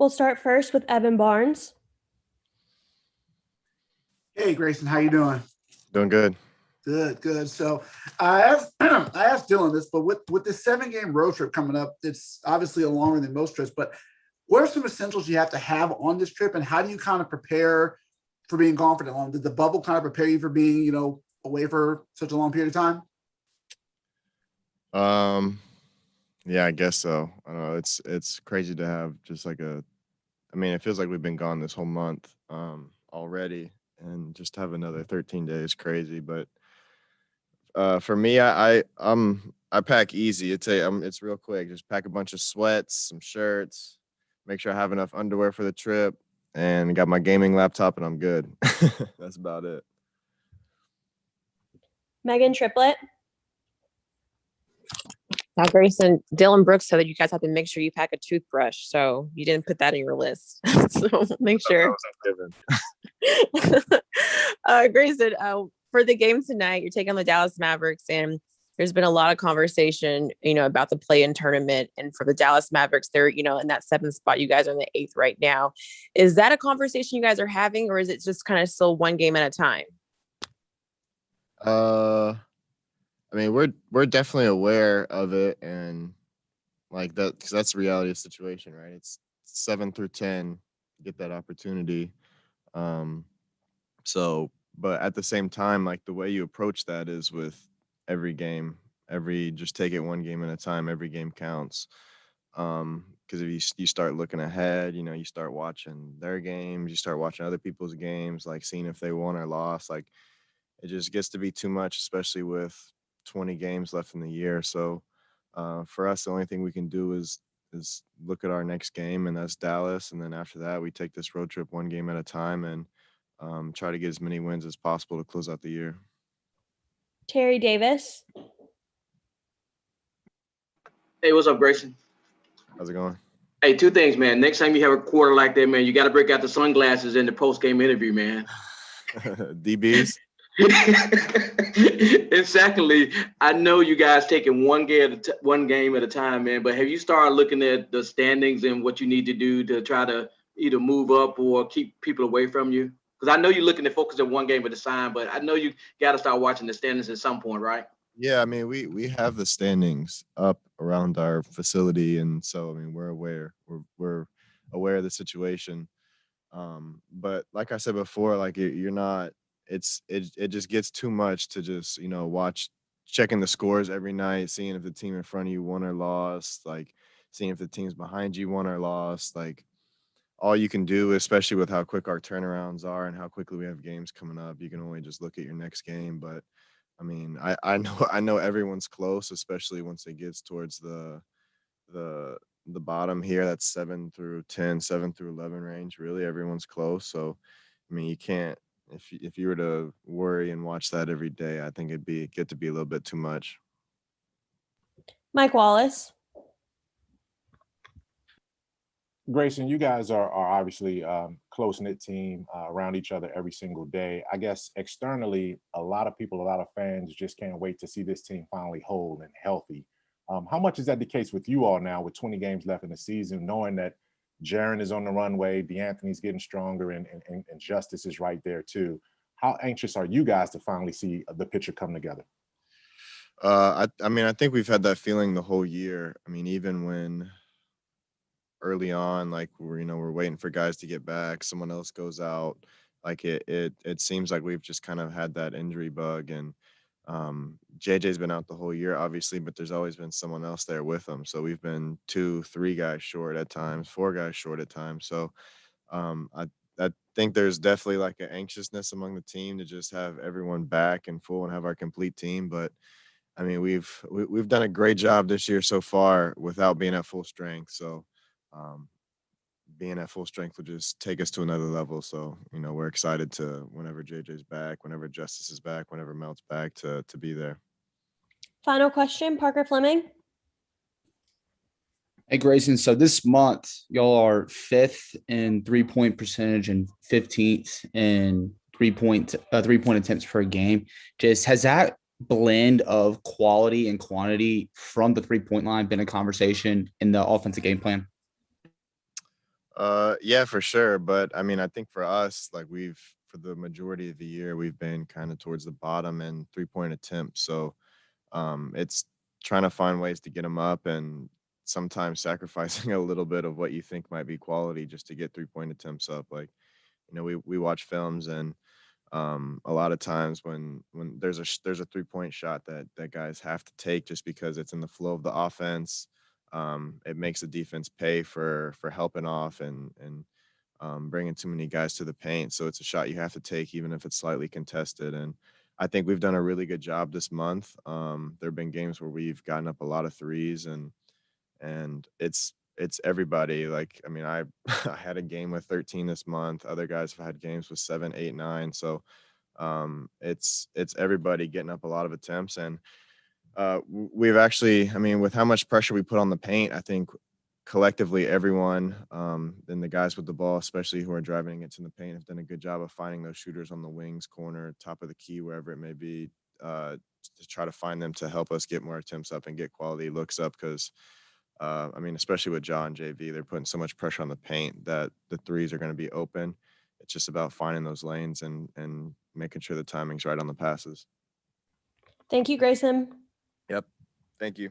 We'll start first with Evan Barnes. Hey, Grayson, how you doing? Doing good. Good. So I asked I asked Dylan this, but with this 7-game road trip coming up, it's obviously a longer than most trips. But what are some essentials you have to have on this trip, and how do you kind of prepare for being gone for that long? Did the bubble kind of prepare you for being, away for such a long period of time? Yeah, I guess so. I don't know. It's crazy to have just like it feels like we've been gone this whole month already, and just have another 13 days crazy. But for me, I pack easy. It's real quick. Just pack a bunch of sweats, some shirts, make sure I have enough underwear for the trip, and got my gaming laptop, and I'm good. That's about it. Megan Triplett. Now, Grayson, Dylan Brooks said that you guys have to make sure you pack a toothbrush. So you didn't put that in your list. So make sure. Grayson, for the game tonight, you're taking on the Dallas Mavericks, and there's been a lot of conversation, about the play-in tournament. And for the Dallas Mavericks, they're, in that 7th spot. You guys are in the 8th right now. Is that a conversation you guys are having, or is it just kind of still one game at a time? We're definitely aware of it, and like that, because that's the reality of the situation, right? It's 7 through 10 get that opportunity. But at the same time, like the way you approach that is with every game, just take it one game at a time. Every game counts. Because if you start looking ahead, you start watching their games, you start watching other people's games, like seeing if they won or lost. Like it just gets to be too much, especially with 20 games left in the year. So for us, the only thing we can do is look at our next game, and that's Dallas. And then after that, we take this road trip one game at a time, and try to get as many wins as possible to close out the year. Terry Davis. Hey, what's up, Grayson? How's it going? Hey, 2 things, man. Next time you have a quarter like that, man, you got to break out the sunglasses in the post-game interview, man. DBs. And secondly, I know you guys taking one game at a time, man. But have you started looking at the standings and what you need to do to try to either move up or keep people away from you? Because I know you're looking to focus on one game at a time, but I know you got to start watching the standings at some point, right? Yeah, we have the standings up around our facility, and so we're aware. We're aware of the situation. But like I said before, like you're not. It just gets too much to just watch, checking the scores every night, seeing if the team in front of you won or lost, like seeing if the teams behind you won or lost. Like all you can do, especially with how quick our turnarounds are and how quickly we have games coming up, you can only just look at your next game. But I know everyone's close, especially once it gets towards the bottom here. That's 7 through 10, 7 through 11 range. Really, everyone's close. So you can't. If you were to worry and watch that every day, I think it'd get to be a little bit too much. Mike Wallace. Grayson, you guys are obviously close-knit team around each other every single day. I guess externally, a lot of people, a lot of fans just can't wait to see this team finally whole and healthy. How much is that the case with you all now with 20 games left in the season, knowing that Jaren is on the runway, DeAnthony's getting stronger, and Justice is right there too? How anxious are you guys to finally see the picture come together? I think we've had that feeling the whole year. Even when early on, like we're waiting for guys to get back, someone else goes out. Like it seems like we've just kind of had that injury bug, and JJ's been out the whole year, obviously, but there's always been someone else there with him. So we've been 2, 3 guys short at times, 4 guys short at times. So I think there's definitely like an anxiousness among the team to just have everyone back and full and have our complete team. But we've done a great job this year so far without being at full strength. So being at full strength will just take us to another level. So, we're excited to, whenever JJ's back, whenever Justice is back, whenever Melt's back, to be there. Final question, Parker Fleming. Hey, Grayson. So this month, y'all are 5th in 3-point percentage and 15th in three-point attempts per game. Just has that blend of quality and quantity from the 3-point line been a conversation in the offensive game plan? Yeah, for sure. But I mean, I think for us, like for the majority of the year, we've been kind of towards the bottom and 3-point attempts. So it's trying to find ways to get them up and sometimes sacrificing a little bit of what you think might be quality just to get 3-point attempts up. Like, we watch films and a lot of times when there's a 3-point shot that guys have to take just because it's in the flow of the offense. It makes the defense pay for helping off and bringing too many guys to the paint. So it's a shot you have to take, even if it's slightly contested. And I think we've done a really good job this month. There have been games where we've gotten up a lot of threes, and it's everybody. Like, I mean, I I had a game with 13 this month. Other guys have had games with 7, 8, 9. So it's everybody getting up a lot of attempts. And we've actually, I mean, with how much pressure we put on the paint, I think collectively everyone, and the guys with the ball, especially who are driving it to the paint, have done a good job of finding those shooters on the wings, corner, top of the key, wherever it may be, to try to find them to help us get more attempts up and get quality looks up. Because I mean, especially with Ja and JV, they're putting so much pressure on the paint that the threes are going to be open. It's just about finding those lanes and making sure the timing's right on the passes. Thank you, Grayson. Yep. Thank you.